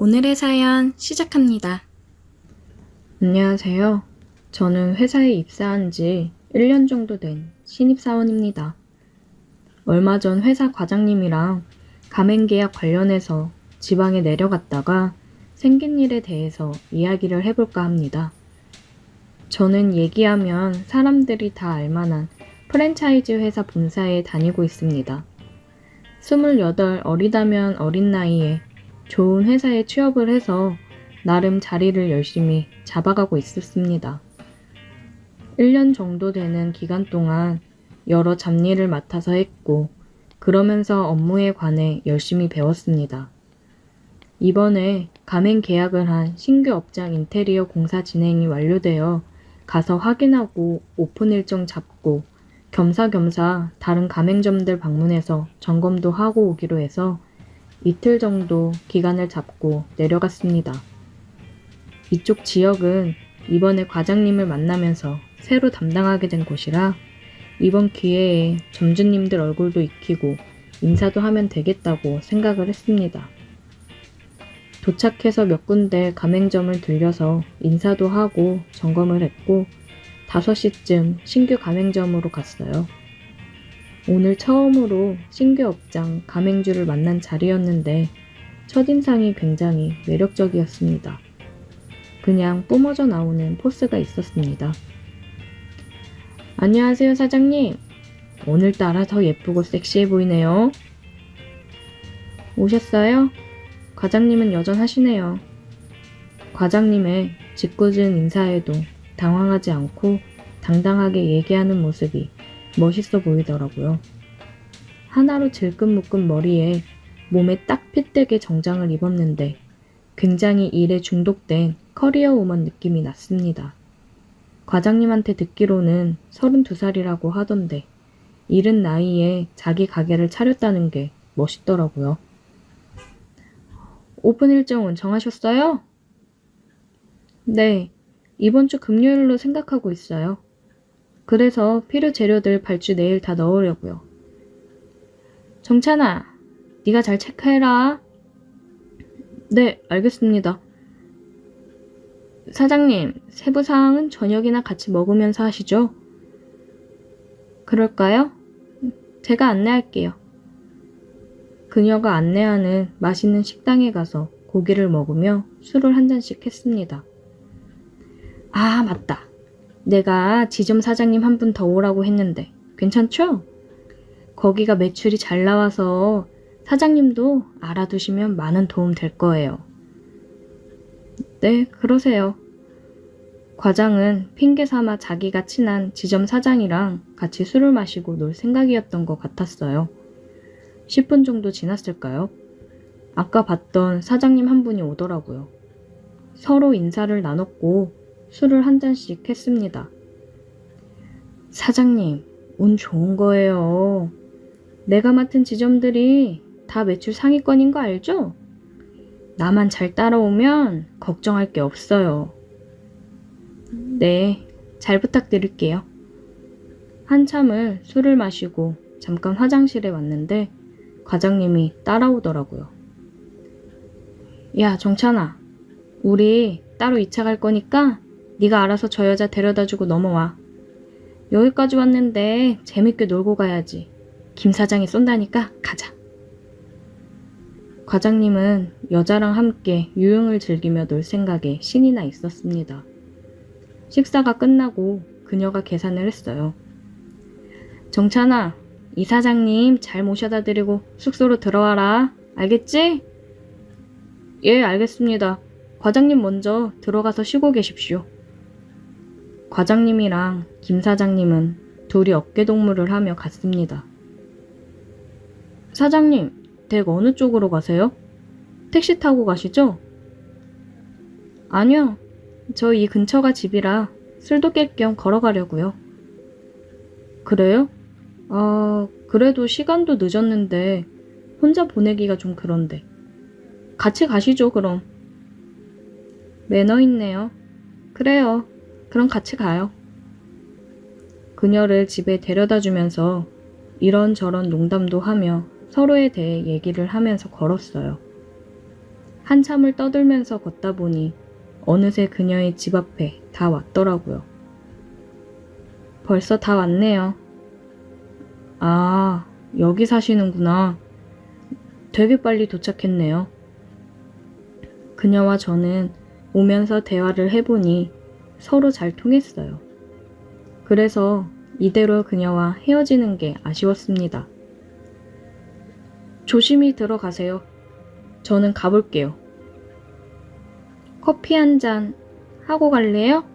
오늘의 사연 시작합니다. 안녕하세요. 저는 회사에 입사한 지 1년 정도 된 신입사원입니다. 얼마 전 회사 과장님이랑 가맹계약 관련해서 지방에 내려갔다가 생긴 일에 대해서 이야기를 해볼까 합니다. 저는 얘기하면 사람들이 다 알만한 프랜차이즈 회사 본사에 다니고 있습니다. 28 어리다면 어린 나이에 좋은 회사에 취업을 해서 나름 자리를 열심히 잡아가고 있었습니다. 1년 정도 되는 기간 동안 여러 잡일을 맡아서 했고, 그러면서 업무에 관해 열심히 배웠습니다. 이번에 가맹 계약을 한 신규 업장 인테리어 공사 진행이 완료되어 가서 확인하고 오픈 일정 잡고 겸사겸사 다른 가맹점들 방문해서 점검도 하고 오기로 해서 이틀 정도 기간을 잡고 내려갔습니다. 이쪽 지역은 이번에 과장님을 만나면서 새로 담당하게 된 곳이라 이번 기회에 점주님들 얼굴도 익히고 인사도 하면 되겠다고 생각을 했습니다. 도착해서 몇 군데 가맹점을 들려서 인사도 하고 점검을 했고 5시쯤 신규 가맹점으로 갔어요. 오늘 처음으로 신규 업장 가맹주를 만난 자리였는데 첫인상이 굉장히 매력적이었습니다. 그냥 뿜어져 나오는 포스가 있었습니다. 안녕하세요, 사장님. 오늘따라 더 예쁘고 섹시해 보이네요. 오셨어요? 과장님은 여전하시네요. 과장님의 짓궂은 인사에도 당황하지 않고 당당하게 얘기하는 모습이 멋있어 보이더라고요. 하나로 질끈묶은 머리에 몸에 딱 핏되게 정장을 입었는데 굉장히 일에 중독된 커리어 우먼 느낌이 났습니다. 과장님한테 듣기로는 32살이라고 하던데 이른 나이에 자기 가게를 차렸다는 게 멋있더라고요. 오픈 일정은 정하셨어요? 네, 이번 주 금요일로 생각하고 있어요. 그래서 필요 재료들 발주 내일 다 넣으려고요. 정찬아, 네가 잘 체크해라. 네, 알겠습니다. 사장님, 세부사항은 저녁이나 같이 먹으면서 하시죠? 그럴까요? 제가 안내할게요. 그녀가 안내하는 맛있는 식당에 가서 고기를 먹으며 술을 한 잔씩 했습니다. 아, 맞다. 내가 지점 사장님 한 분 더 오라고 했는데 괜찮죠? 거기가 매출이 잘 나와서 사장님도 알아두시면 많은 도움 될 거예요. 네, 그러세요. 과장은 핑계 삼아 자기가 친한 지점 사장이랑 같이 술을 마시고 놀 생각이었던 것 같았어요. 10분 정도 지났을까요? 아까 봤던 사장님 한 분이 오더라고요. 서로 인사를 나눴고 술을 한 잔씩 했습니다. 사장님, 운 좋은 거예요. 내가 맡은 지점들이 다 매출 상위권인 거 알죠? 나만 잘 따라오면 걱정할 게 없어요. 네, 잘 부탁드릴게요. 한참을 술을 마시고 잠깐 화장실에 왔는데 과장님이 따라오더라고요. 야, 정찬아, 우리 따로 2차 갈 거니까 네가 알아서 저 여자 데려다주고 넘어와. 여기까지 왔는데 재밌게 놀고 가야지. 김 사장이 쏜다니까 가자. 과장님은 여자랑 함께 유흥을 즐기며 놀 생각에 신이 나 있었습니다. 식사가 끝나고 그녀가 계산을 했어요. 정찬아, 이 사장님 잘 모셔다 드리고 숙소로 들어와라. 알겠지? 예, 알겠습니다. 과장님 먼저 들어가서 쉬고 계십시오. 과장님이랑 김 사장님은 둘이 어깨동무를 하며 갔습니다. 사장님, 댁 어느 쪽으로 가세요? 택시 타고 가시죠? 아니요. 저 이 근처가 집이라 술도 깰 겸 걸어가려고요. 그래요? 그래도 시간도 늦었는데 혼자 보내기가 좀 그런데. 같이 가시죠, 그럼. 매너 있네요. 그래요. 그럼 같이 가요. 그녀를 집에 데려다 주면서 이런저런 농담도 하며 서로에 대해 얘기를 하면서 걸었어요. 한참을 떠들면서 걷다 보니 어느새 그녀의 집 앞에 다 왔더라고요. 벌써 다 왔네요. 아, 여기 사시는구나. 되게 빨리 도착했네요. 그녀와 저는 오면서 대화를 해보니 서로 잘 통했어요. 그래서 이대로 그녀와 헤어지는 게 아쉬웠습니다. 조심히 들어가세요. 저는 가볼게요. 커피 한 잔 하고 갈래요?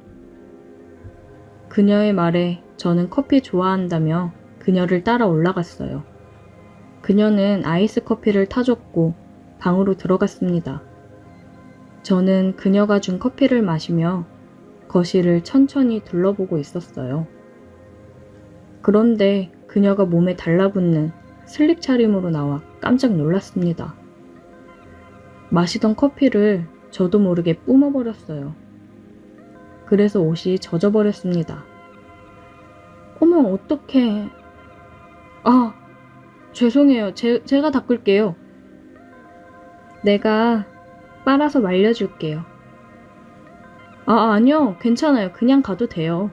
그녀의 말에 저는 커피 좋아한다며 그녀를 따라 올라갔어요. 그녀는 아이스 커피를 타줬고 방으로 들어갔습니다. 저는 그녀가 준 커피를 마시며 거실을 천천히 둘러보고 있었어요. 그런데 그녀가 몸에 달라붙는 슬립 차림으로 나와 깜짝 놀랐습니다. 마시던 커피를 저도 모르게 뿜어버렸어요. 그래서 옷이 젖어버렸습니다. 어머, 어떡해. 아, 죄송해요. 제가 닦을게요. 내가 빨아서 말려줄게요. 아니요. 괜찮아요. 그냥 가도 돼요.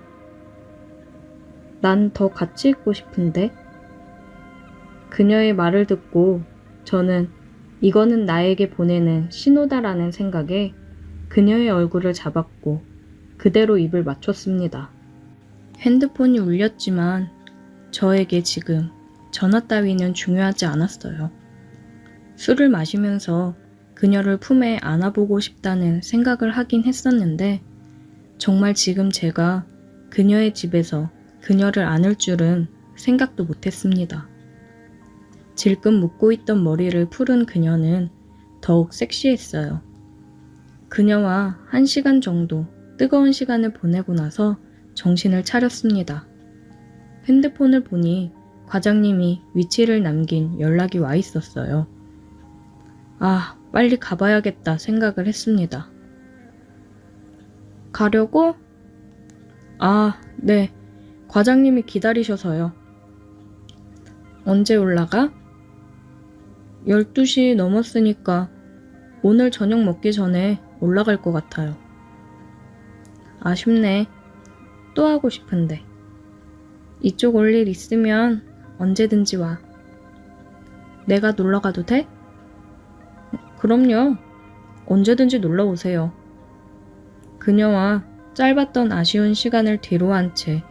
난 더 같이 있고 싶은데. 그녀의 말을 듣고 저는 이거는 나에게 보내는 신호다라는 생각에 그녀의 얼굴을 잡았고 그대로 입을 맞췄습니다. 핸드폰이 울렸지만 저에게 지금 전화 따위는 중요하지 않았어요. 술을 마시면서 그녀를 품에 안아보고 싶다는 생각을 하긴 했었는데 정말 지금 제가 그녀의 집에서 그녀를 안을 줄은 생각도 못했습니다. 질끈 묶고 있던 머리를 풀은 그녀는 더욱 섹시했어요. 그녀와 1시간 정도 뜨거운 시간을 보내고 나서 정신을 차렸습니다. 핸드폰을 보니 과장님이 위치를 남긴 연락이 와 있었어요. 아, 빨리 가봐야겠다 생각을 했습니다. 가려고? 아, 네. 과장님이 기다리셔서요. 언제 올라가? 12시 넘었으니까 오늘 저녁 먹기 전에 올라갈 것 같아요. 아쉽네. 또 하고 싶은데. 이쪽 올 일 있으면 언제든지 와. 내가 놀러 가도 돼? 그럼요. 언제든지 놀러 오세요. 그녀와 짧았던 아쉬운 시간을 뒤로한 채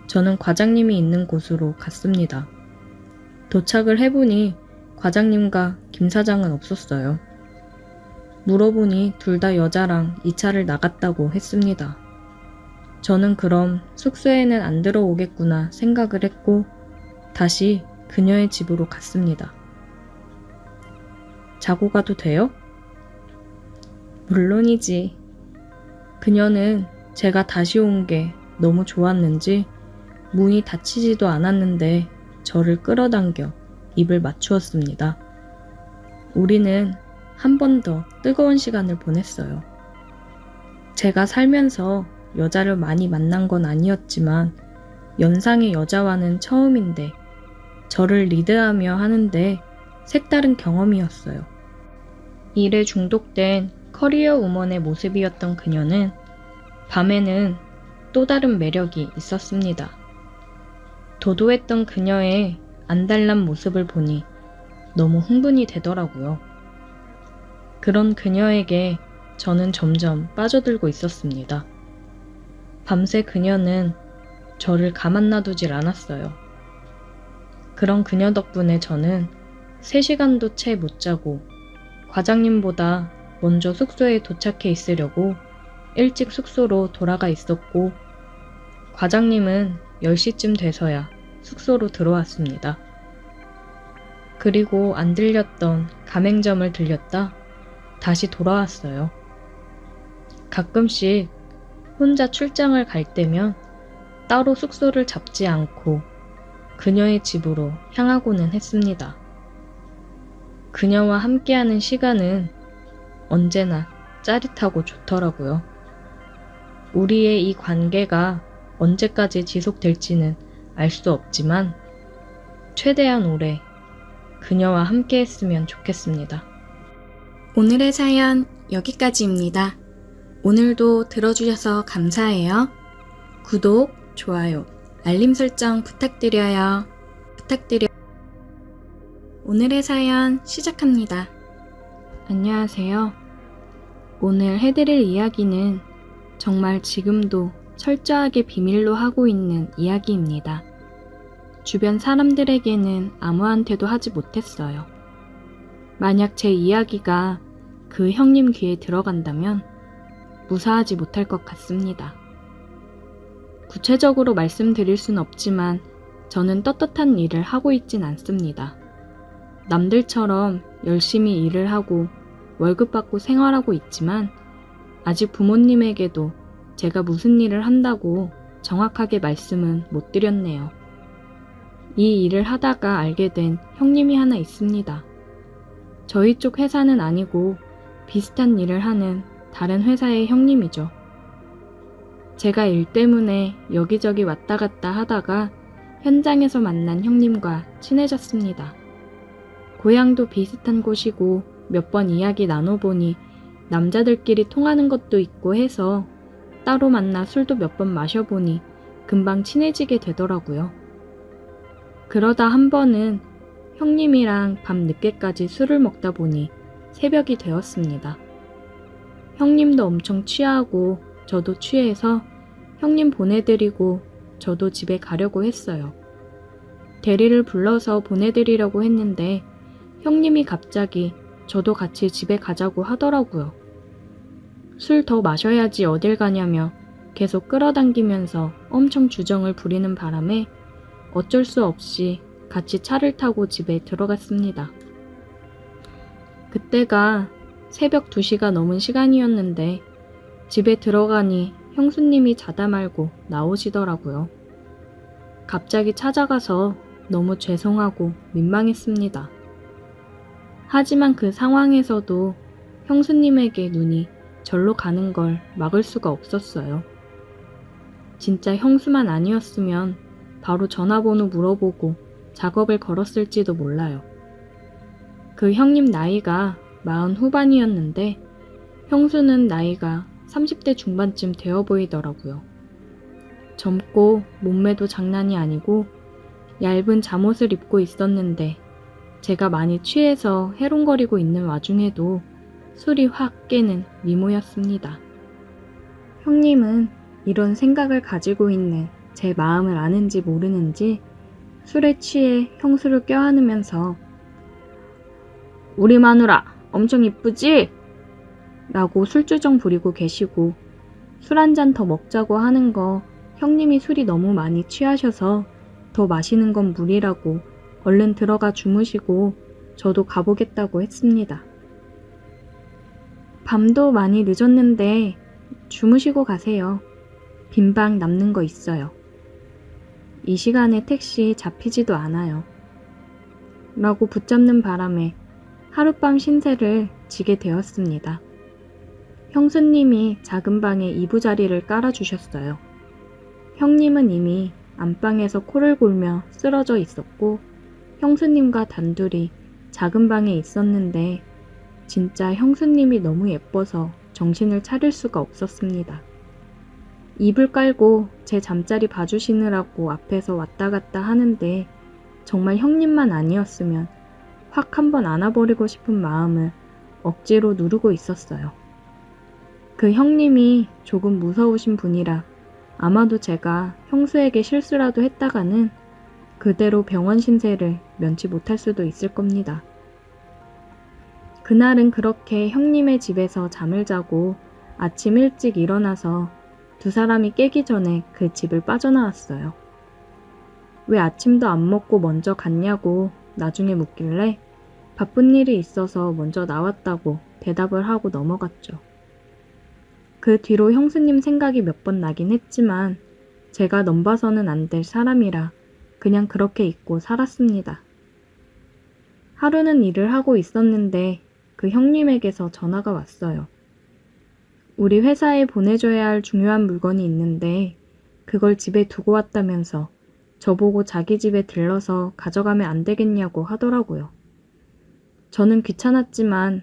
저는 과장님이 있는 곳으로 갔습니다. 도착을 해보니 과장님과 김 사장은 없었어요. 물어보니 둘 다 여자랑 2차를 나갔다고 했습니다. 저는 그럼 숙소에는 안 들어오겠구나 생각을 했고 다시 그녀의 집으로 갔습니다. 자고 가도 돼요? 물론이지. 그녀는 제가 다시 온 게 너무 좋았는지 문이 닫히지도 않았는데 저를 끌어당겨 입을 맞추었습니다. 우리는 한 번 더 뜨거운 시간을 보냈어요. 제가 살면서 여자를 많이 만난 건 아니었지만 연상의 여자와는 처음인데 저를 리드하며 하는데 색다른 경험이었어요. 일에 중독된 커리어 우먼의 모습이었던 그녀는 밤에는 또 다른 매력이 있었습니다. 도도했던 그녀의 안달난 모습을 보니 너무 흥분이 되더라고요. 그런 그녀에게 저는 점점 빠져들고 있었습니다. 밤새 그녀는 저를 가만 놔두질 않았어요. 그런 그녀 덕분에 저는 3시간도 채 못 자고 과장님보다 먼저 숙소에 도착해 있으려고 일찍 숙소로 돌아가 있었고 과장님은 10시쯤 돼서야 숙소로 들어왔습니다. 그리고 안 들렸던 가맹점을 들렸다 다시 돌아왔어요. 가끔씩 혼자 출장을 갈 때면 따로 숙소를 잡지 않고 그녀의 집으로 향하고는 했습니다. 그녀와 함께하는 시간은 언제나 짜릿하고 좋더라고요. 우리의 이 관계가 언제까지 지속될지는 알 수 없지만 최대한 오래 그녀와 함께했으면 좋겠습니다. 오늘의 사연 여기까지입니다. 오늘도 들어주셔서 감사해요. 구독, 좋아요, 알림 설정 부탁드려요. 오늘의 사연 시작합니다. 안녕하세요. 오늘 해드릴 이야기는 정말 지금도 철저하게 비밀로 하고 있는 이야기입니다. 주변 사람들에게는 아무한테도 하지 못했어요. 만약 제 이야기가 그 형님 귀에 들어간다면 무사하지 못할 것 같습니다. 구체적으로 말씀드릴 순 없지만 저는 떳떳한 일을 하고 있진 않습니다. 남들처럼 열심히 일을 하고 월급 받고 생활하고 있지만 아직 부모님에게도 제가 무슨 일을 한다고 정확하게 말씀은 못 드렸네요. 이 일을 하다가 알게 된 형님이 하나 있습니다. 저희 쪽 회사는 아니고 비슷한 일을 하는 다른 회사의 형님이죠. 제가 일 때문에 여기저기 왔다 갔다 하다가 현장에서 만난 형님과 친해졌습니다. 고향도 비슷한 곳이고 몇 번 이야기 나눠보니 남자들끼리 통하는 것도 있고 해서 따로 만나 술도 몇 번 마셔보니 금방 친해지게 되더라고요. 그러다 한 번은 형님이랑 밤 늦게까지 술을 먹다 보니 새벽이 되었습니다. 형님도 엄청 취하고 저도 취해서 형님 보내드리고 저도 집에 가려고 했어요. 대리를 불러서 보내드리려고 했는데 형님이 갑자기 저도 같이 집에 가자고 하더라고요. 술 더 마셔야지 어딜 가냐며 계속 끌어당기면서 엄청 주정을 부리는 바람에 어쩔 수 없이 같이 차를 타고 집에 들어갔습니다. 그때가 새벽 2시가 넘은 시간이었는데 집에 들어가니 형수님이 자다 말고 나오시더라고요. 갑자기 찾아가서 너무 죄송하고 민망했습니다. 하지만 그 상황에서도 형수님에게 눈이 절로 가는 걸 막을 수가 없었어요. 진짜 형수만 아니었으면 바로 전화번호 물어보고 작업을 걸었을지도 몰라요. 그 형님 나이가 40 후반이었는데 형수는 나이가 30대 중반쯤 되어 보이더라고요. 젊고 몸매도 장난이 아니고 얇은 잠옷을 입고 있었는데 제가 많이 취해서 해롱거리고 있는 와중에도 술이 확 깨는 미모였습니다. 형님은 이런 생각을 가지고 있는 제 마음을 아는지 모르는지 술에 취해 형수를 껴안으면서 우리 마누라 엄청 이쁘지? 라고 술주정 부리고 계시고 술 한 잔 더 먹자고 하는 거 형님이 술이 너무 많이 취하셔서 더 마시는 건 무리라고 얼른 들어가 주무시고 저도 가보겠다고 했습니다. 밤도 많이 늦었는데 주무시고 가세요. 빈 방 남는 거 있어요. 이 시간에 택시 잡히지도 않아요. 라고 붙잡는 바람에 하룻밤 신세를 지게 되었습니다. 형수님이 작은 방에 이부자리를 깔아주셨어요. 형님은 이미 안방에서 코를 골며 쓰러져 있었고 형수님과 단둘이 작은 방에 있었는데 진짜 형수님이 너무 예뻐서 정신을 차릴 수가 없었습니다. 이불 깔고 제 잠자리 봐주시느라고 앞에서 왔다 갔다 하는데 정말 형님만 아니었으면 확 한번 안아버리고 싶은 마음을 억지로 누르고 있었어요. 그 형님이 조금 무서우신 분이라 아마도 제가 형수에게 실수라도 했다가는 그대로 병원 신세를 면치 못할 수도 있을 겁니다. 그날은 그렇게 형님의 집에서 잠을 자고 아침 일찍 일어나서 두 사람이 깨기 전에 그 집을 빠져나왔어요. 왜 아침도 안 먹고 먼저 갔냐고 나중에 묻길래 바쁜 일이 있어서 먼저 나왔다고 대답을 하고 넘어갔죠. 그 뒤로 형수님 생각이 몇 번 나긴 했지만 제가 넘봐서는 안 될 사람이라 그냥 그렇게 잊고 살았습니다. 하루는 일을 하고 있었는데 그 형님에게서 전화가 왔어요. 우리 회사에 보내줘야 할 중요한 물건이 있는데 그걸 집에 두고 왔다면서 저보고 자기 집에 들러서 가져가면 안 되겠냐고 하더라고요. 저는 귀찮았지만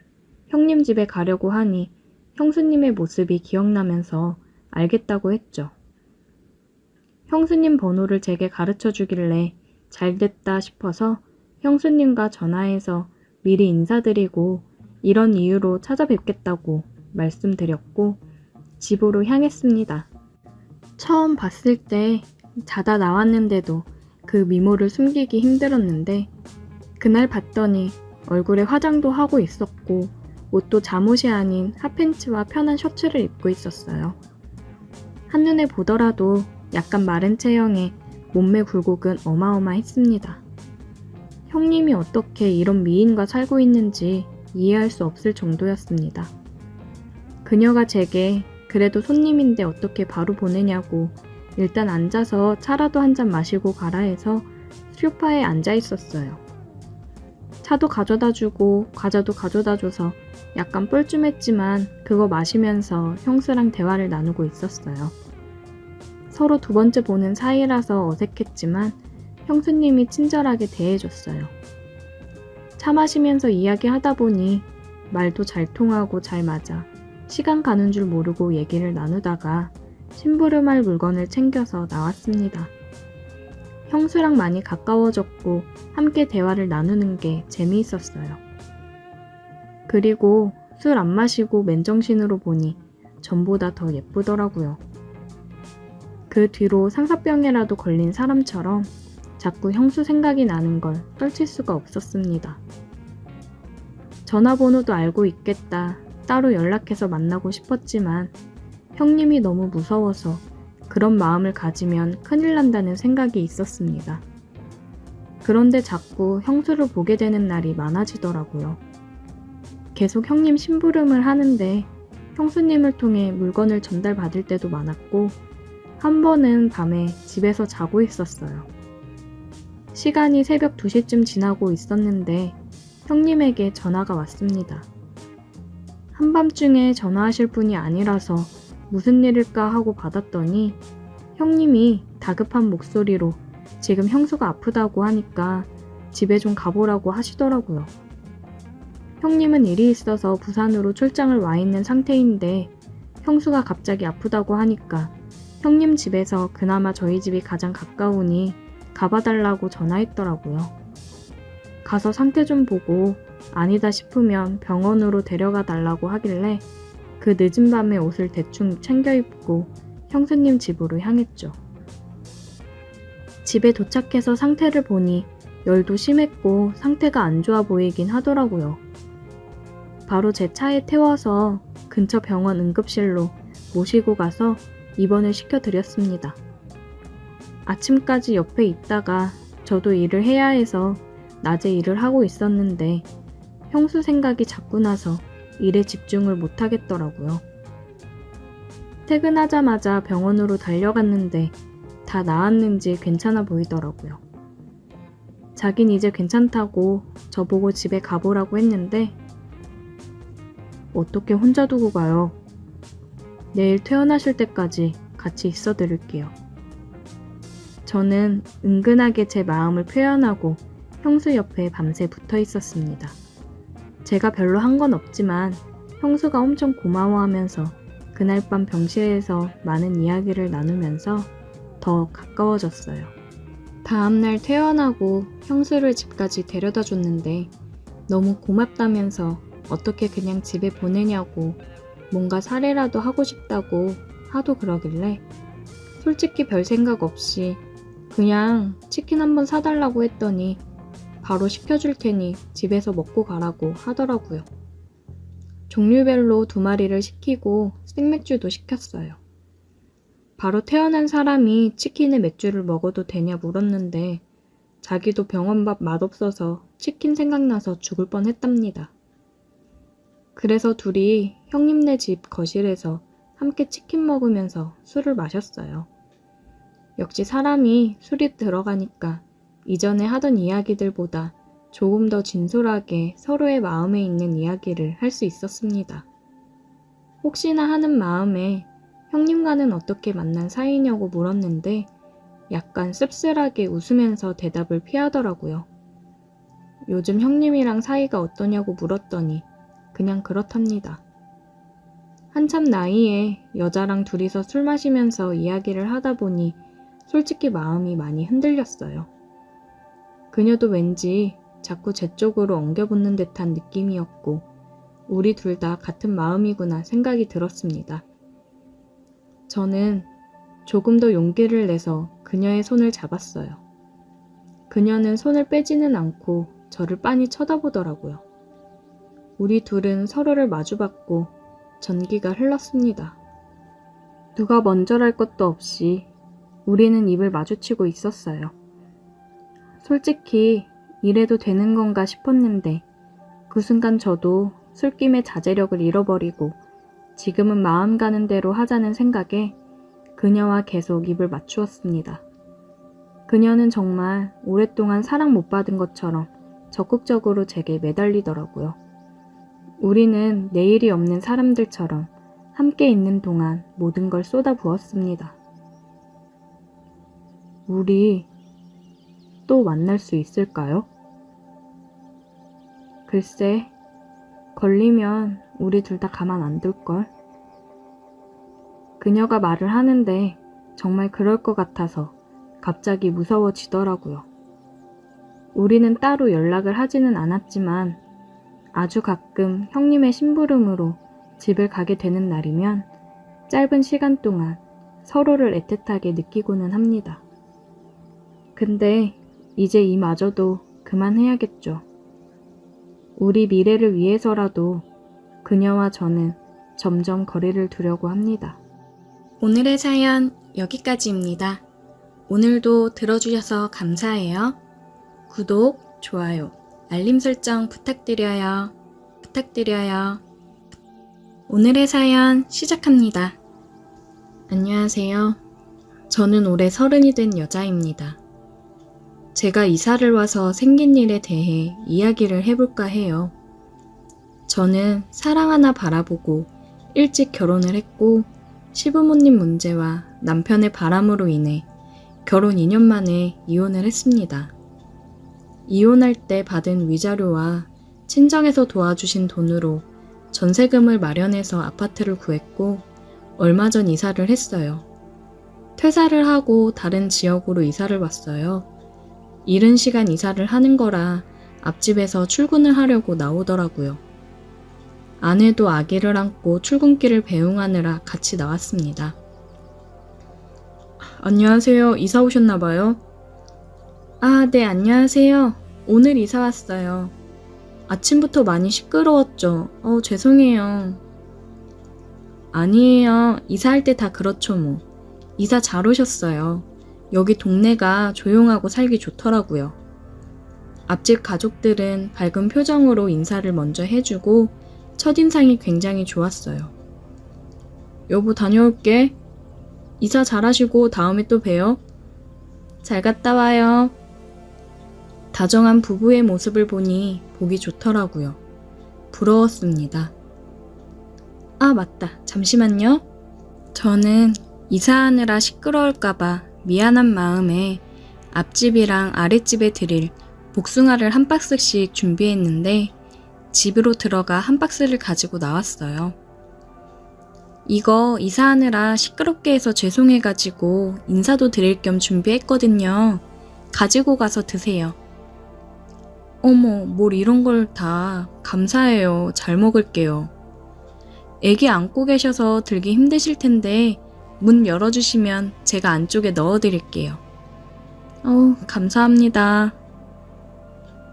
형님 집에 가려고 하니 형수님의 모습이 기억나면서 알겠다고 했죠. 형수님 번호를 제게 가르쳐 주길래 잘됐다 싶어서 형수님과 전화해서 미리 인사드리고 이런 이유로 찾아뵙겠다고 말씀드렸고 집으로 향했습니다. 처음 봤을 때 자다 나왔는데도 그 미모를 숨기기 힘들었는데 그날 봤더니 얼굴에 화장도 하고 있었고 옷도 잠옷이 아닌 핫팬츠와 편한 셔츠를 입고 있었어요. 한눈에 보더라도 약간 마른 체형에 몸매 굴곡은 어마어마했습니다. 형님이 어떻게 이런 미인과 살고 있는지 이해할 수 없을 정도였습니다. 그녀가 제게 그래도 손님인데 어떻게 바로 보내냐고 일단 앉아서 차라도 한 잔 마시고 가라 해서 소파에 앉아 있었어요. 차도 가져다 주고 과자도 가져다 줘서 약간 뻘쭘했지만 그거 마시면서 형수랑 대화를 나누고 있었어요. 서로 두 번째 보는 사이라서 어색했지만 형수님이 친절하게 대해줬어요. 차 마시면서 이야기하다 보니 말도 잘 통하고 잘 맞아 시간 가는 줄 모르고 얘기를 나누다가 심부름할 물건을 챙겨서 나왔습니다. 형수랑 많이 가까워졌고 함께 대화를 나누는 게 재미있었어요. 그리고 술 안 마시고 맨정신으로 보니 전보다 더 예쁘더라고요. 그 뒤로 상사병에라도 걸린 사람처럼 자꾸 형수 생각이 나는 걸 떨칠 수가 없었습니다. 전화번호도 알고 있겠다 따로 연락해서 만나고 싶었지만 형님이 너무 무서워서 그런 마음을 가지면 큰일 난다는 생각이 있었습니다. 그런데 자꾸 형수를 보게 되는 날이 많아지더라고요. 계속 형님 심부름을 하는데 형수님을 통해 물건을 전달받을 때도 많았고 한 번은 밤에 집에서 자고 있었어요. 시간이 새벽 2시쯤 지나고 있었는데 형님에게 전화가 왔습니다. 한밤중에 전화하실 분이 아니라서 무슨 일일까 하고 받았더니 형님이 다급한 목소리로 지금 형수가 아프다고 하니까 집에 좀 가보라고 하시더라고요. 형님은 일이 있어서 부산으로 출장을 와 있는 상태인데 형수가 갑자기 아프다고 하니까 형님 집에서 그나마 저희 집이 가장 가까우니 가봐달라고 전화했더라고요. 가서 상태 좀 보고 아니다 싶으면 병원으로 데려가 달라고 하길래 그 늦은 밤에 옷을 대충 챙겨 입고 형수님 집으로 향했죠. 집에 도착해서 상태를 보니 열도 심했고 상태가 안 좋아 보이긴 하더라고요. 바로 제 차에 태워서 근처 병원 응급실로 모시고 가서 입원을 시켜드렸습니다. 아침까지 옆에 있다가 저도 일을 해야 해서 낮에 일을 하고 있었는데 형수 생각이 자꾸 나서 일에 집중을 못하겠더라고요. 퇴근하자마자 병원으로 달려갔는데 다 나았는지 괜찮아 보이더라고요. 자긴 이제 괜찮다고 저보고 집에 가보라고 했는데 어떻게 혼자 두고 가요? 내일 퇴원하실 때까지 같이 있어 드릴게요. 저는 은근하게 제 마음을 표현하고 형수 옆에 밤새 붙어 있었습니다. 제가 별로 한 건 없지만 형수가 엄청 고마워하면서 그날 밤 병실에서 많은 이야기를 나누면서 더 가까워졌어요. 다음날 퇴원하고 형수를 집까지 데려다 줬는데 너무 고맙다면서 어떻게 그냥 집에 보내냐고 뭔가 살해라도 하고 싶다고 하도 그러길래 솔직히 별 생각 없이 그냥 치킨 한번 사달라고 했더니 바로 시켜줄 테니 집에서 먹고 가라고 하더라고요. 종류별로 2마리를 시키고 생맥주도 시켰어요. 바로 태어난 사람이 치킨에 맥주를 먹어도 되냐 물었는데 자기도 병원밥 맛없어서 치킨 생각나서 죽을 뻔했답니다. 그래서 둘이 형님네 집 거실에서 함께 치킨 먹으면서 술을 마셨어요. 역시 사람이 술이 들어가니까 이전에 하던 이야기들보다 조금 더 진솔하게 서로의 마음에 있는 이야기를 할 수 있었습니다. 혹시나 하는 마음에 형님과는 어떻게 만난 사이냐고 물었는데 약간 씁쓸하게 웃으면서 대답을 피하더라고요. 요즘 형님이랑 사이가 어떠냐고 물었더니 그냥 그렇답니다. 한참 나이에 여자랑 둘이서 술 마시면서 이야기를 하다 보니 솔직히 마음이 많이 흔들렸어요. 그녀도 왠지 자꾸 제 쪽으로 엉겨붙는 듯한 느낌이었고 우리 둘 다 같은 마음이구나 생각이 들었습니다. 저는 조금 더 용기를 내서 그녀의 손을 잡았어요. 그녀는 손을 빼지는 않고 저를 빤히 쳐다보더라고요. 우리 둘은 서로를 마주봤고 전기가 흘렀습니다. 누가 먼저랄 것도 없이 우리는 입을 마주치고 있었어요. 솔직히 이래도 되는 건가 싶었는데 그 순간 저도 술김에 자제력을 잃어버리고 지금은 마음 가는 대로 하자는 생각에 그녀와 계속 입을 맞추었습니다. 그녀는 정말 오랫동안 사랑 못 받은 것처럼 적극적으로 제게 매달리더라고요. 우리는 내일이 없는 사람들처럼 함께 있는 동안 모든 걸 쏟아부었습니다. 우리 또 만날 수 있을까요? 글쎄, 걸리면 우리 둘 다 가만 안 둘걸. 그녀가 말을 하는데 정말 그럴 것 같아서 갑자기 무서워지더라고요. 우리는 따로 연락을 하지는 않았지만 아주 가끔 형님의 심부름으로 집을 가게 되는 날이면 짧은 시간 동안 서로를 애틋하게 느끼고는 합니다. 근데 이제 이마저도 그만해야겠죠. 우리 미래를 위해서라도 그녀와 저는 점점 거리를 두려고 합니다. 오늘의 사연 여기까지입니다. 오늘도 들어주셔서 감사해요. 구독, 좋아요, 알림 설정 부탁드려요. 오늘의 사연 시작합니다. 안녕하세요. 저는 올해 30이 된 여자입니다. 제가 이사를 와서 생긴 일에 대해 이야기를 해볼까 해요. 저는 사랑 하나 바라보고 일찍 결혼을 했고 시부모님 문제와 남편의 바람으로 인해 결혼 2년 만에 이혼을 했습니다. 이혼할 때 받은 위자료와 친정에서 도와주신 돈으로 전세금을 마련해서 아파트를 구했고 얼마 전 이사를 했어요. 퇴사를 하고 다른 지역으로 이사를 왔어요. 이른 시간 이사를 하는 거라 앞집에서 출근을 하려고 나오더라고요. 아내도 아기를 안고 출근길을 배웅하느라 같이 나왔습니다. 안녕하세요. 이사 오셨나봐요? 아, 네, 안녕하세요. 오늘 이사 왔어요. 아침부터 많이 시끄러웠죠? 죄송해요. 아니에요. 이사할 때 다 그렇죠 뭐. 이사 잘 오셨어요. 여기 동네가 조용하고 살기 좋더라고요. 앞집 가족들은 밝은 표정으로 인사를 먼저 해주고 첫인상이 굉장히 좋았어요. 여보 다녀올게. 이사 잘하시고 다음에 또 봬요. 잘 갔다 와요. 다정한 부부의 모습을 보니 보기 좋더라고요. 부러웠습니다. 아, 맞다. 잠시만요. 저는 이사하느라 시끄러울까봐 미안한 마음에 앞집이랑 아랫집에 드릴 복숭아를 한 박스씩 준비했는데 집으로 들어가 한 박스를 가지고 나왔어요. 이거 이사하느라 시끄럽게 해서 죄송해가지고 인사도 드릴 겸 준비했거든요. 가지고 가서 드세요. 어머, 뭘 이런 걸 다. 감사해요. 잘 먹을게요. 애기 안고 계셔서 들기 힘드실 텐데 문 열어주시면 제가 안쪽에 넣어드릴게요. 감사합니다.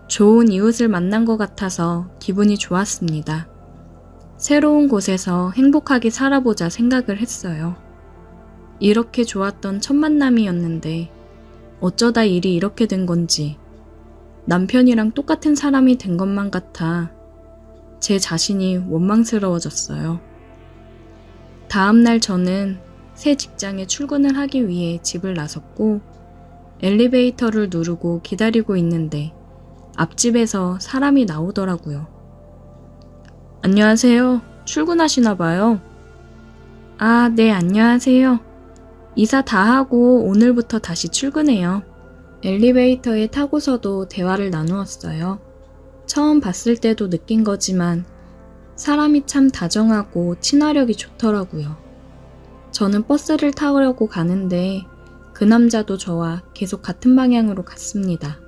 좋은 이웃을 만난 것 같아서 기분이 좋았습니다. 새로운 곳에서 행복하게 살아보자 생각을 했어요. 이렇게 좋았던 첫 만남이었는데 어쩌다 일이 이렇게 된 건지 남편이랑 똑같은 사람이 된 것만 같아 제 자신이 원망스러워졌어요. 다음날 저는 새 직장에 출근을 하기 위해 집을 나섰고 엘리베이터를 누르고 기다리고 있는데 앞집에서 사람이 나오더라고요. 안녕하세요. 출근하시나 봐요. 아, 네, 안녕하세요. 이사 다 하고 오늘부터 다시 출근해요. 엘리베이터에 타고서도 대화를 나누었어요. 처음 봤을 때도 느낀 거지만 사람이 참 다정하고 친화력이 좋더라고요. 저는 버스를 타려고 가는데 그 남자도 저와 계속 같은 방향으로 갔습니다.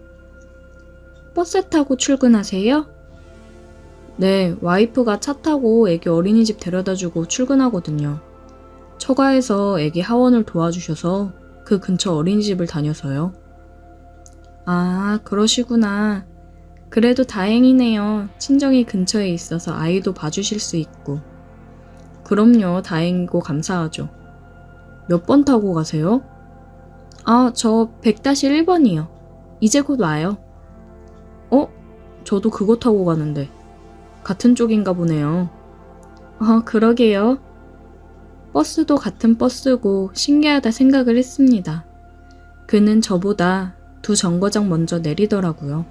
버스 타고 출근하세요? 네, 와이프가 차 타고 애기 어린이집 데려다주고 출근하거든요. 처가에서 애기 하원을 도와주셔서 그 근처 어린이집을 다녀서요. 아, 그러시구나. 그래도 다행이네요. 친정이 근처에 있어서 아이도 봐주실 수 있고. 그럼요, 다행이고 감사하죠. 몇 번 타고 가세요? 아, 저 100-1번이요. 이제 곧 와요. 저도 그거 타고 가는데. 같은 쪽인가 보네요. 그러게요. 버스도 같은 버스고 신기하다 생각을 했습니다. 그는 저보다 2정거장 먼저 내리더라고요.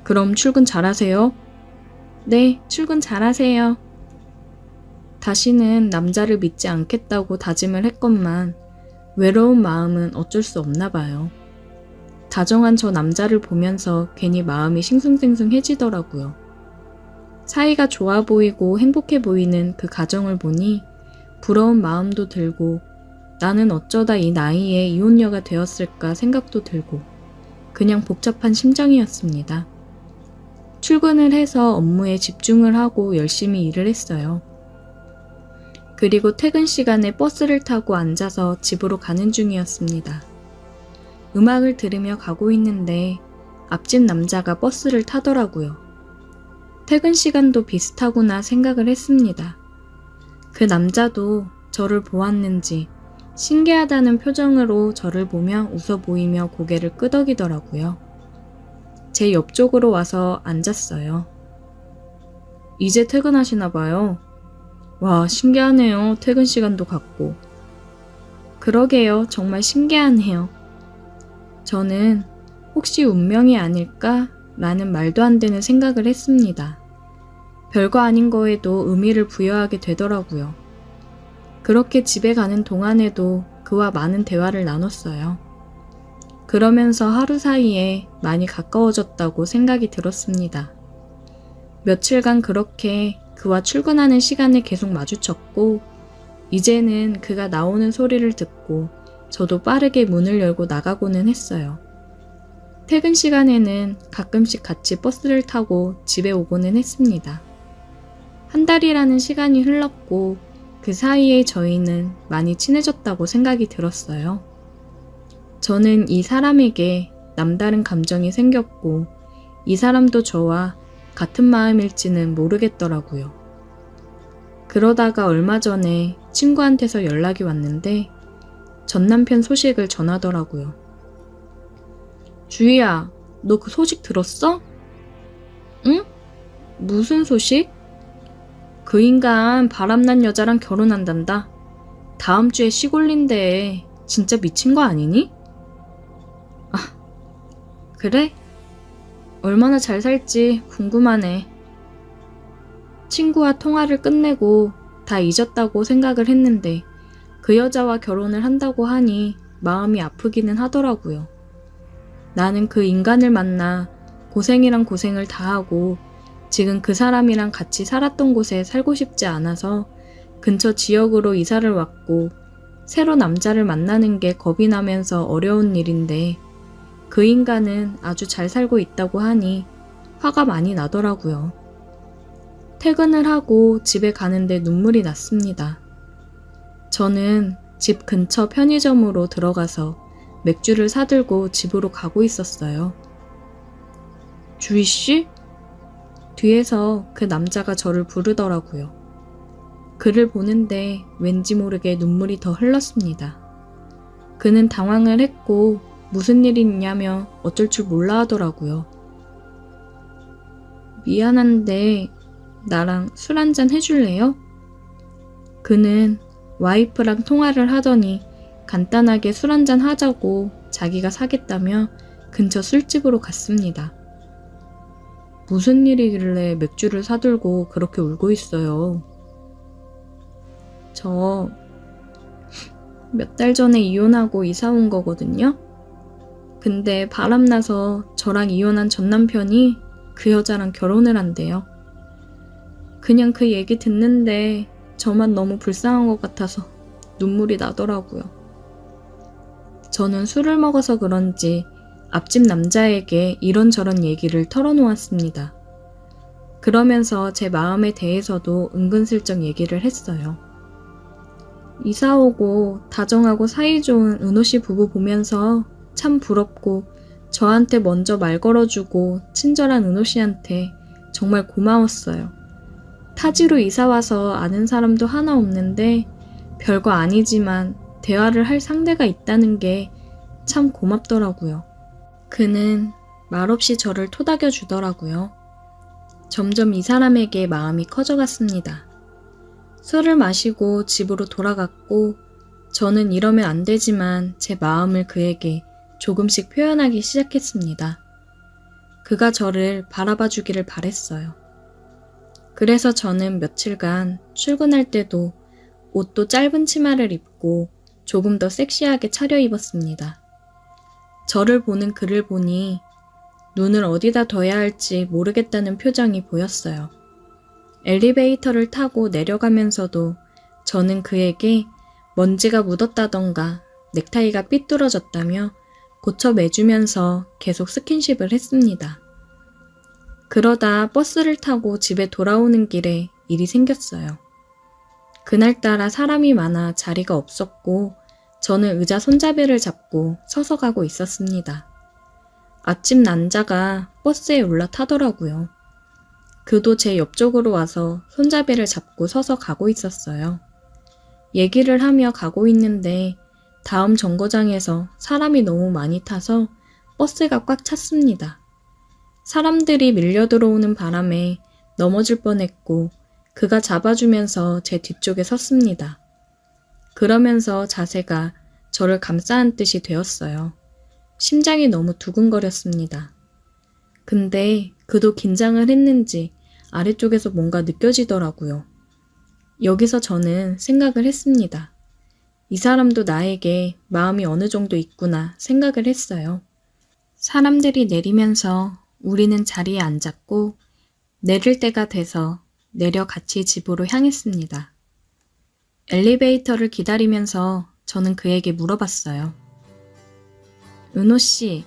그럼 출근 잘하세요? 네, 출근 잘하세요. 다시는 남자를 믿지 않겠다고 다짐을 했건만 외로운 마음은 어쩔 수 없나 봐요. 다정한 저 남자를 보면서 괜히 마음이 싱숭생숭해지더라고요. 사이가 좋아 보이고 행복해 보이는 그 가정을 보니 부러운 마음도 들고 나는 어쩌다 이 나이에 이혼녀가 되었을까 생각도 들고 그냥 복잡한 심정이었습니다. 출근을 해서 업무에 집중을 하고 열심히 일을 했어요. 그리고 퇴근 시간에 버스를 타고 앉아서 집으로 가는 중이었습니다. 음악을 들으며 가고 있는데 앞집 남자가 버스를 타더라고요. 퇴근 시간도 비슷하구나 생각을 했습니다. 그 남자도 저를 보았는지 신기하다는 표정으로 저를 보며 웃어 보이며 고개를 끄덕이더라고요. 제 옆쪽으로 와서 앉았어요. 이제 퇴근하시나 봐요. 와, 신기하네요. 퇴근 시간도 같고. 그러게요. 정말 신기하네요. 저는 혹시 운명이 아닐까? 라는 말도 안 되는 생각을 했습니다. 별거 아닌 거에도 의미를 부여하게 되더라고요. 그렇게 집에 가는 동안에도 그와 많은 대화를 나눴어요. 그러면서 하루 사이에 많이 가까워졌다고 생각이 들었습니다. 며칠간 그렇게 그와 출근하는 시간을 계속 마주쳤고, 이제는 그가 나오는 소리를 듣고 저도 빠르게 문을 열고 나가고는 했어요. 퇴근 시간에는 가끔씩 같이 버스를 타고 집에 오고는 했습니다. 한 달이라는 시간이 흘렀고 그 사이에 저희는 많이 친해졌다고 생각이 들었어요. 저는 이 사람에게 남다른 감정이 생겼고 이 사람도 저와 같은 마음일지는 모르겠더라고요. 그러다가 얼마 전에 친구한테서 연락이 왔는데 전 남편 소식을 전하더라고요. 주희야, 너 그 소식 들었어? 응? 무슨 소식? 그 인간 바람난 여자랑 결혼한단다. 다음 주에 시골린데 진짜 미친 거 아니니? 아, 그래? 얼마나 잘 살지 궁금하네. 친구와 통화를 끝내고 다 잊었다고 생각을 했는데 그 여자와 결혼을 한다고 하니 마음이 아프기는 하더라고요. 나는 그 인간을 만나 고생이란 고생을 다하고 지금 그 사람이랑 같이 살았던 곳에 살고 싶지 않아서 근처 지역으로 이사를 왔고 새로 남자를 만나는 게 겁이 나면서 어려운 일인데 그 인간은 아주 잘 살고 있다고 하니 화가 많이 나더라고요. 퇴근을 하고 집에 가는데 눈물이 났습니다. 저는 집 근처 편의점으로 들어가서 맥주를 사들고 집으로 가고 있었어요. 주희씨? 뒤에서 그 남자가 저를 부르더라고요. 그를 보는데 왠지 모르게 눈물이 더 흘렀습니다. 그는 당황을 했고 무슨 일이 있냐며 어쩔 줄 몰라 하더라고요. 미안한데 나랑 술 한잔 해줄래요? 그는 와이프랑 통화를 하더니 간단하게 술 한잔 하자고 자기가 사겠다며 근처 술집으로 갔습니다. 무슨 일이길래 맥주를 사들고 그렇게 울고 있어요. 저 몇 달 전에 이혼하고 이사 온 거거든요. 근데 바람나서 저랑 이혼한 전 남편이 그 여자랑 결혼을 한대요. 그냥 그 얘기 듣는데 저만 너무 불쌍한 것 같아서 눈물이 나더라고요. 저는 술을 먹어서 그런지 앞집 남자에게 이런저런 얘기를 털어놓았습니다. 그러면서 제 마음에 대해서도 은근슬쩍 얘기를 했어요. 이사 오고 다정하고 사이좋은 은호씨 부부 보면서 참 부럽고 저한테 먼저 말 걸어주고 친절한 은호씨한테 정말 고마웠어요. 타지로 이사와서 아는 사람도 하나 없는데 별거 아니지만 대화를 할 상대가 있다는 게 참 고맙더라고요. 그는 말없이 저를 토닥여 주더라고요. 점점 이 사람에게 마음이 커져갔습니다. 술을 마시고 집으로 돌아갔고 저는 이러면 안 되지만 제 마음을 그에게 조금씩 표현하기 시작했습니다. 그가 저를 바라봐 주기를 바랬어요. 그래서 저는 며칠간 출근할 때도 옷도 짧은 치마를 입고 조금 더 섹시하게 차려입었습니다. 저를 보는 그를 보니 눈을 어디다 둬야 할지 모르겠다는 표정이 보였어요. 엘리베이터를 타고 내려가면서도 저는 그에게 먼지가 묻었다던가 넥타이가 삐뚤어졌다며 고쳐매주면서 계속 스킨십을 했습니다. 그러다 버스를 타고 집에 돌아오는 길에 일이 생겼어요. 그날따라 사람이 많아 자리가 없었고 저는 의자 손잡이를 잡고 서서 가고 있었습니다. 앞집 남자가 버스에 올라타더라고요. 그도 제 옆쪽으로 와서 손잡이를 잡고 서서 가고 있었어요. 얘기를 하며 가고 있는데 다음 정거장에서 사람이 너무 많이 타서 버스가 꽉 찼습니다. 사람들이 밀려 들어오는 바람에 넘어질 뻔했고 그가 잡아주면서 제 뒤쪽에 섰습니다. 그러면서 자세가 저를 감싸 안듯이 되었어요. 심장이 너무 두근거렸습니다. 근데 그도 긴장을 했는지 아래쪽에서 뭔가 느껴지더라고요. 여기서 저는 생각을 했습니다. 이 사람도 나에게 마음이 어느 정도 있구나 생각을 했어요. 사람들이 내리면서 우리는 자리에 앉았고 내릴 때가 돼서 내려 같이 집으로 향했습니다. 엘리베이터를 기다리면서 저는 그에게 물어봤어요. 은호 씨,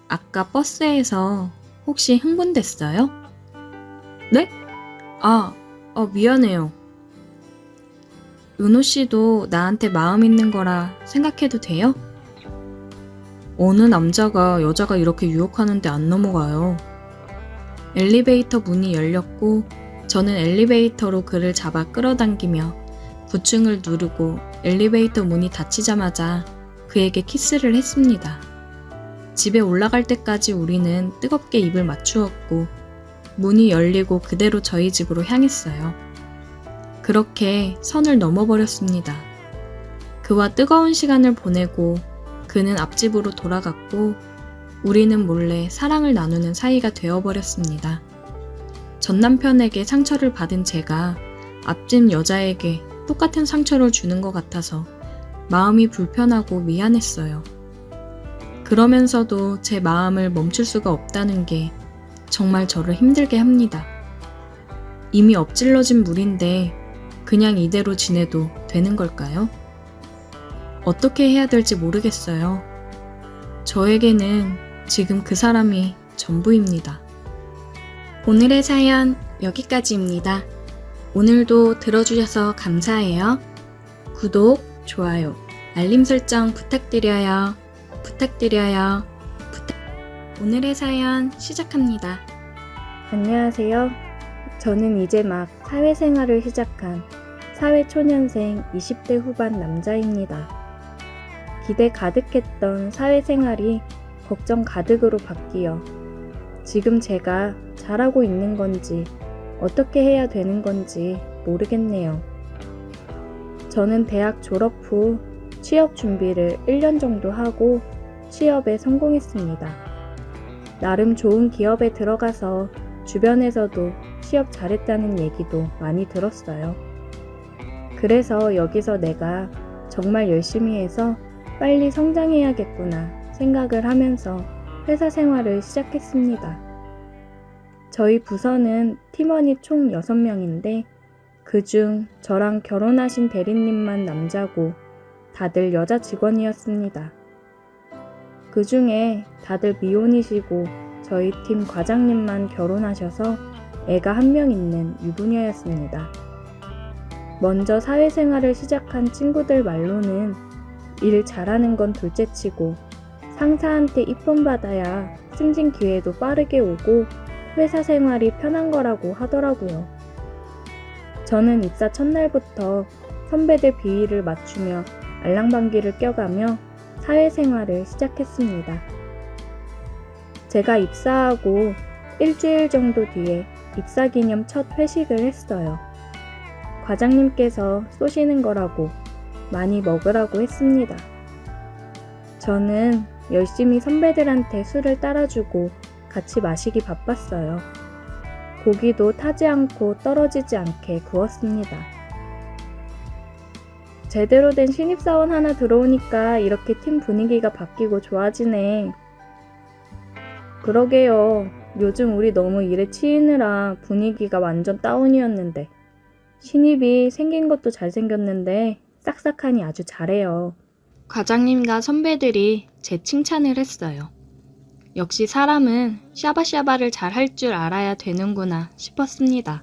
아까 버스에서 혹시 흥분됐어요? 네? 미안해요. 은호 씨도 나한테 마음 있는 거라 생각해도 돼요? 어느 남자가 여자가 이렇게 유혹하는데 안 넘어가요. 엘리베이터 문이 열렸고 저는 엘리베이터로 그를 잡아 끌어당기며 부층을 누르고 엘리베이터 문이 닫히자마자 그에게 키스를 했습니다. 집에 올라갈 때까지 우리는 뜨겁게 입을 맞추었고 문이 열리고 그대로 저희 집으로 향했어요. 그렇게 선을 넘어버렸습니다. 그와 뜨거운 시간을 보내고 그는 앞집으로 돌아갔고 우리는 몰래 사랑을 나누는 사이가 되어버렸습니다. 전 남편에게 상처를 받은 제가 앞집 여자에게 똑같은 상처를 주는 것 같아서 마음이 불편하고 미안했어요. 그러면서도 제 마음을 멈출 수가 없다는 게 정말 저를 힘들게 합니다. 이미 엎질러진 물인데 그냥 이대로 지내도 되는 걸까요? 어떻게 해야 될지 모르겠어요. 저에게는 지금 그 사람이 전부입니다. 오늘의 사연 여기까지입니다. 오늘도 들어주셔서 감사해요. 구독, 좋아요, 알림 설정 부탁드려요. 오늘의 사연 시작합니다. 안녕하세요. 저는 이제 막 사회생활을 시작한 사회초년생 20대 후반 남자입니다. 기대 가득했던 사회생활이 걱정 가득으로 바뀌어 지금 제가 잘하고 있는 건지 어떻게 해야 되는 건지 모르겠네요. 저는 대학 졸업 후 취업 준비를 1년 정도 하고 취업에 성공했습니다. 나름 좋은 기업에 들어가서 주변에서도 취업 잘했다는 얘기도 많이 들었어요. 그래서 여기서 내가 정말 열심히 해서 빨리 성장해야겠구나 생각을 하면서 회사 생활을 시작했습니다. 저희 부서는 팀원이 총 6명인데 그중 저랑 결혼하신 대리님만 남자고 다들 여자 직원이었습니다. 그 중에 다들 미혼이시고 저희 팀 과장님만 결혼하셔서 애가 1명 있는 유부녀였습니다. 먼저 사회생활을 시작한 친구들 말로는 일 잘하는 건 둘째치고 상사한테 이쁨 받아야 승진 기회도 빠르게 오고 회사 생활이 편한 거라고 하더라고요. 저는 입사 첫날부터 선배들 비위를 맞추며 알랑방귀를 껴가며 사회생활을 시작했습니다. 제가 입사하고 일주일 정도 뒤에 입사기념 첫 회식을 했어요. 과장님께서 쏘시는 거라고 많이 먹으라고 했습니다. 저는 열심히 선배들한테 술을 따라주고 같이 마시기 바빴어요. 고기도 타지 않고 떨어지지 않게 구웠습니다. 제대로 된 신입사원 하나 들어오니까 이렇게 팀 분위기가 바뀌고 좋아지네. 그러게요. 요즘 우리 너무 일에 치이느라 분위기가 완전 다운이었는데 신입이 생긴 것도 잘생겼는데 싹싹하니 아주 잘해요. 과장님과 선배들이 제 칭찬을 했어요. 역시 사람은 샤바샤바를 잘 할 줄 알아야 되는구나 싶었습니다.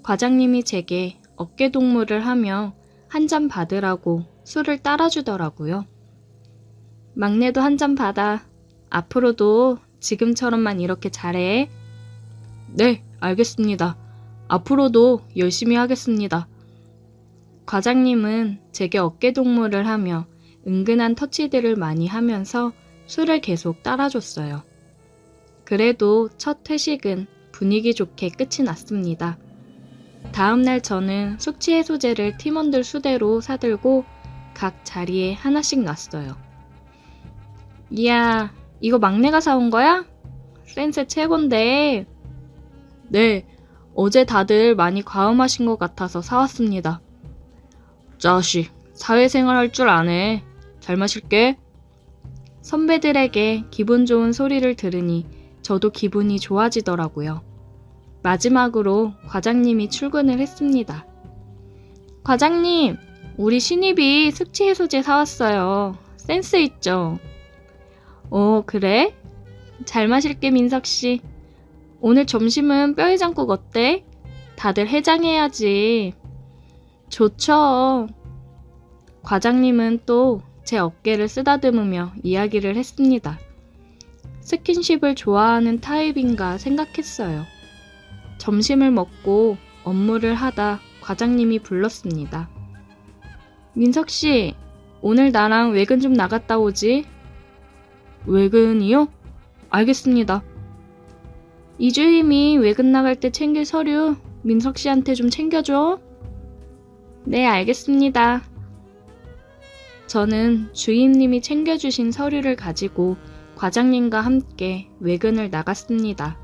과장님이 제게 어깨동무를 하며 한 잔 받으라고 술을 따라주더라고요. 막내도 한 잔 받아. 앞으로도 지금처럼만 이렇게 잘해. 네, 알겠습니다. 앞으로도 열심히 하겠습니다. 과장님은 제게 어깨동무를 하며 은근한 터치들을 많이 하면서 술을 계속 따라줬어요. 그래도 첫 회식은 분위기 좋게 끝이 났습니다. 다음날 저는 숙취해소제를 팀원들 수대로 사들고 각 자리에 하나씩 놨어요. 이야, 이거 막내가 사온 거야? 센스 최곤데. 네, 어제 다들 많이 과음하신 것 같아서 사왔습니다. 자식, 사회생활 할 줄 아네. 잘 마실게. 선배들에게 기분 좋은 소리를 들으니 저도 기분이 좋아지더라고요. 마지막으로 과장님이 출근을 했습니다. 과장님, 우리 신입이 숙취해소제 사왔어요. 센스 있죠? 그래? 잘 마실게, 민석씨. 오늘 점심은 뼈해장국 어때? 다들 해장해야지. 좋죠. 과장님은 또 제 어깨를 쓰다듬으며 이야기를 했습니다. 스킨십을 좋아하는 타입인가 생각했어요. 점심을 먹고 업무를 하다 과장님이 불렀습니다. 민석씨, 오늘 나랑 외근 좀 나갔다 오지? 외근이요? 알겠습니다. 이주임이 외근 나갈 때 챙길 서류 민석씨한테 좀 챙겨줘. 네, 알겠습니다. 저는 주임님이 챙겨주신 서류를 가지고 과장님과 함께 외근을 나갔습니다.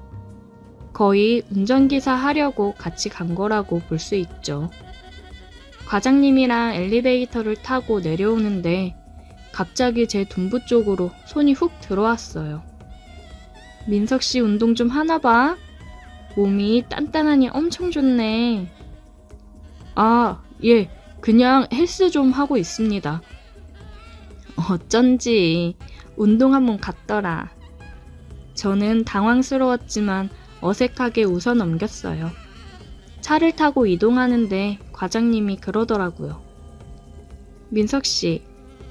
거의 운전기사 하려고 같이 간 거라고 볼 수 있죠. 과장님이랑 엘리베이터를 타고 내려오는데 갑자기 제 둔부 쪽으로 손이 훅 들어왔어요. 민석씨 운동 좀 하나 봐. 몸이 단단하니 엄청 좋네. 아, 예, 그냥 헬스 좀 하고 있습니다. 어쩐지 운동 한번 갔더라. 저는 당황스러웠지만 어색하게 웃어 넘겼어요. 차를 타고 이동하는데 과장님이 그러더라고요. 민석씨,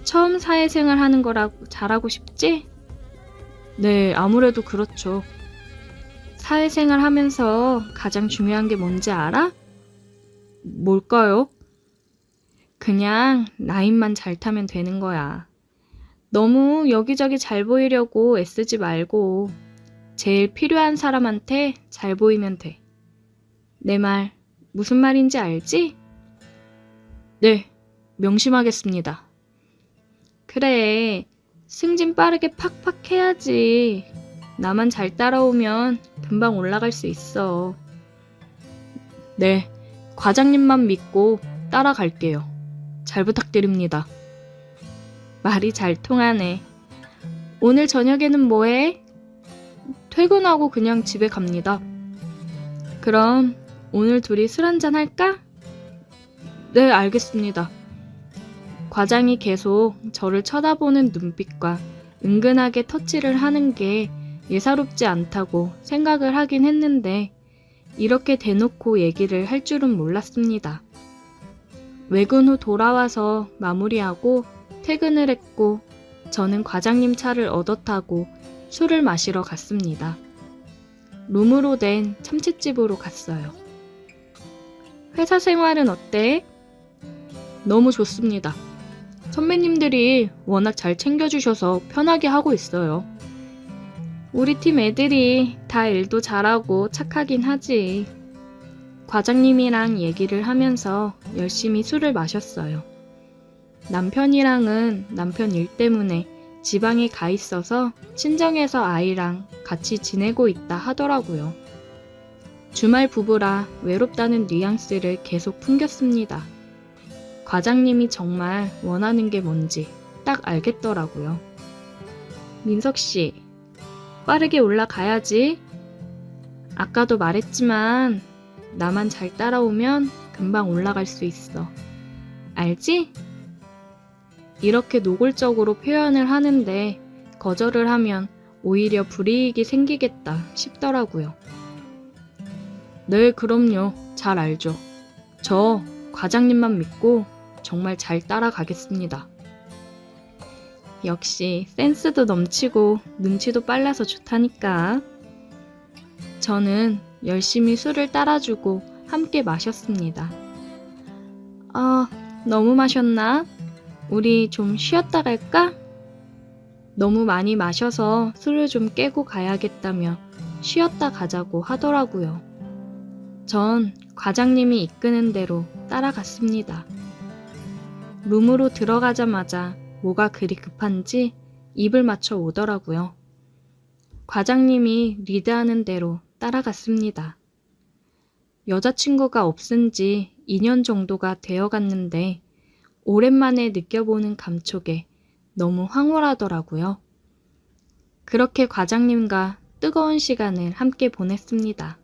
처음 사회생활 하는 거라고 잘하고 싶지? 네, 아무래도 그렇죠. 사회생활 하면서 가장 중요한 게 뭔지 알아? 뭘까요? 그냥 라인만 잘 타면 되는 거야. 너무 여기저기 잘 보이려고 애쓰지 말고 제일 필요한 사람한테 잘 보이면 돼. 내 말 무슨 말인지 알지? 네, 명심하겠습니다. 그래, 승진 빠르게 팍팍 해야지. 나만 잘 따라오면 금방 올라갈 수 있어. 네, 과장님만 믿고 따라갈게요. 잘 부탁드립니다. 말이 잘 통하네. 오늘 저녁에는 뭐해? 퇴근하고 그냥 집에 갑니다. 그럼 오늘 둘이 술 한잔 할까? 네, 알겠습니다. 과장이 계속 저를 쳐다보는 눈빛과 은근하게 터치를 하는 게 예사롭지 않다고 생각을 하긴 했는데 이렇게 대놓고 얘기를 할 줄은 몰랐습니다. 외근 후 돌아와서 마무리하고 퇴근을 했고 저는 과장님 차를 얻어 타고 술을 마시러 갔습니다. 룸으로 된 참치집으로 갔어요. 회사 생활은 어때? 너무 좋습니다. 선배님들이 워낙 잘 챙겨주셔서 편하게 하고 있어요. 우리 팀 애들이 다 일도 잘하고 착하긴 하지. 과장님이랑 얘기를 하면서 열심히 술을 마셨어요. 남편이랑은 남편 일 때문에 지방에 가 있어서 친정에서 아이랑 같이 지내고 있다 하더라고요. 주말 부부라 외롭다는 뉘앙스를 계속 풍겼습니다. 과장님이 정말 원하는 게 뭔지 딱 알겠더라고요. 민석 씨, 빠르게 올라가야지. 아까도 말했지만 나만 잘 따라오면 금방 올라갈 수 있어. 알지? 이렇게 노골적으로 표현을 하는데 거절을 하면 오히려 불이익이 생기겠다 싶더라고요. 네, 그럼요. 잘 알죠. 저 과장님만 믿고 정말 잘 따라가겠습니다. 역시 센스도 넘치고 눈치도 빨라서 좋다니까. 저는 열심히 술을 따라주고 함께 마셨습니다. 아, 너무 마셨나? 우리 좀 쉬었다 갈까? 너무 많이 마셔서 술을 좀 깨고 가야겠다며 쉬었다 가자고 하더라고요. 전 과장님이 이끄는 대로 따라갔습니다. 룸으로 들어가자마자 뭐가 그리 급한지 입을 맞춰 오더라고요. 과장님이 리드하는 대로 따라갔습니다. 여자친구가 없은 지 2년 정도가 되어 갔는데 오랜만에 느껴보는 감촉에 너무 황홀하더라고요. 그렇게 과장님과 뜨거운 시간을 함께 보냈습니다.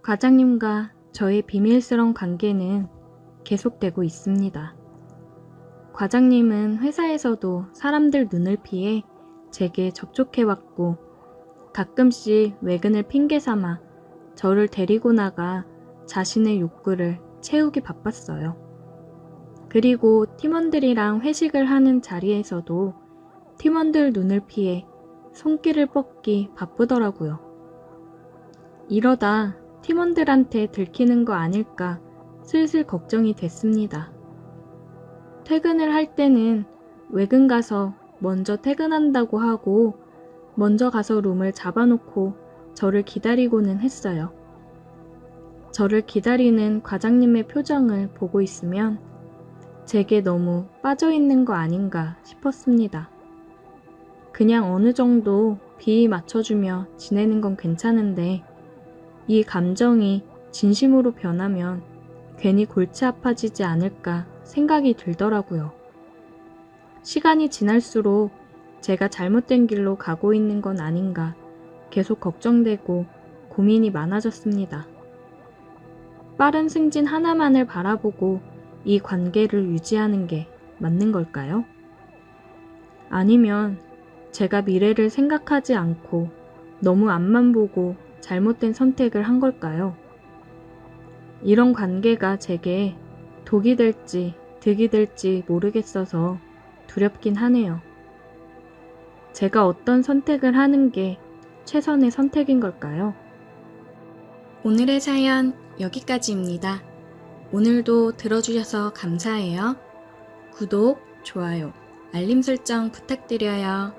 과장님과 저의 비밀스러운 관계는 계속되고 있습니다. 과장님은 회사에서도 사람들 눈을 피해 제게 접촉해왔고 가끔씩 외근을 핑계 삼아 저를 데리고 나가 자신의 욕구를 채우기 바빴어요. 그리고 팀원들이랑 회식을 하는 자리에서도 팀원들 눈을 피해 손길을 뻗기 바쁘더라고요. 이러다 팀원들한테 들키는 거 아닐까 슬슬 걱정이 됐습니다. 퇴근을 할 때는 외근 가서 먼저 퇴근한다고 하고 먼저 가서 룸을 잡아놓고 저를 기다리고는 했어요. 저를 기다리는 과장님의 표정을 보고 있으면 제게 너무 빠져있는 거 아닌가 싶었습니다. 그냥 어느 정도 비위 맞춰주며 지내는 건 괜찮은데 이 감정이 진심으로 변하면 괜히 골치 아파지지 않을까 생각이 들더라고요. 시간이 지날수록 제가 잘못된 길로 가고 있는 건 아닌가 계속 걱정되고 고민이 많아졌습니다. 빠른 승진 하나만을 바라보고 이 관계를 유지하는 게 맞는 걸까요? 아니면 제가 미래를 생각하지 않고 너무 앞만 보고 잘못된 선택을 한 걸까요? 이런 관계가 제게 독이 될지 득이 될지 모르겠어서 두렵긴 하네요. 제가 어떤 선택을 하는 게 최선의 선택인 걸까요? 오늘의 사연 여기까지입니다. 오늘도 들어주셔서 감사해요. 구독, 좋아요, 알림 설정 부탁드려요.